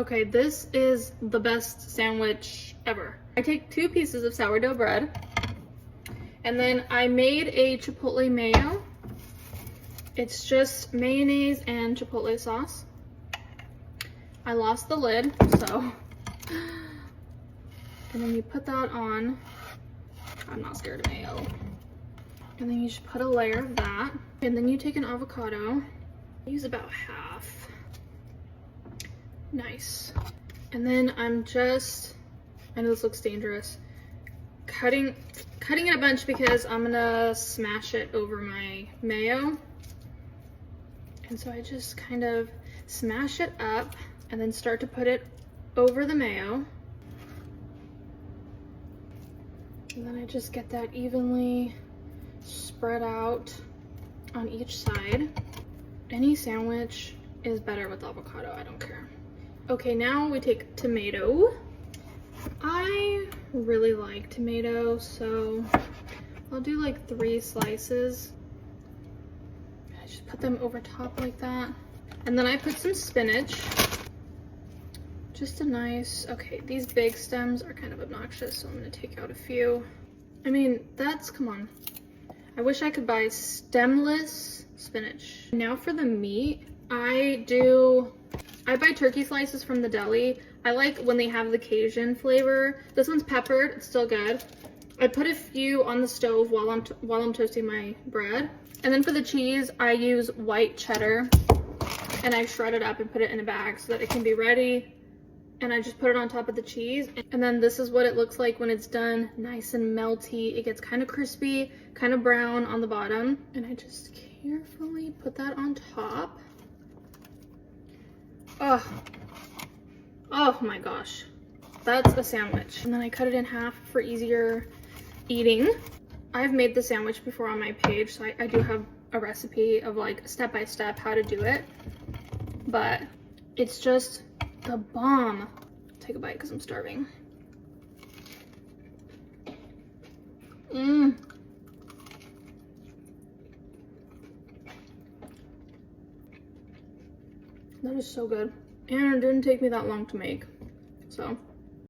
Okay, this is the best sandwich ever. I take 2 pieces of sourdough bread, and then I made a chipotle mayo. It's just mayonnaise and chipotle sauce. I lost the lid, so. And then you put that on. I'm not scared of mayo. And then you just put a layer of that. And then you take an avocado. Use about half. Nice. And then I'm just, I know this looks dangerous, cutting it a bunch because I'm gonna smash it over my mayo. And so I just kind of smash it up and then start to put it over the mayo. And then I just get that evenly spread out on each side. Any sandwich is better with avocado, I don't care. Okay, now we take tomato. I really like tomato, so I'll do like 3 slices. I just put them over top like that. And then I put some spinach. Just a nice, okay, these big stems are kind of obnoxious, so I'm gonna take out a few. I mean, come on. I wish I could buy stemless spinach. Now for the meat, I buy turkey slices from the deli. I like when they have the Cajun flavor. This one's peppered, it's still good. I put a few on the stove while I'm toasting my bread. And then for the cheese, I use white cheddar, and I shred it up and put it in a bag so that it can be ready. And I just put it on top of the cheese. And then this is what it looks like when it's done. Nice and melty. It gets kind of crispy, kind of brown on the bottom. And I just carefully put that on top. Oh my gosh. That's a sandwich. And then I cut it in half for easier eating. I've made the sandwich before on my page, so I do have a recipe of like step-by-step how to do it. But it's just the bomb. Take a bite because I'm starving. That is so good. And it didn't take me that long to make. So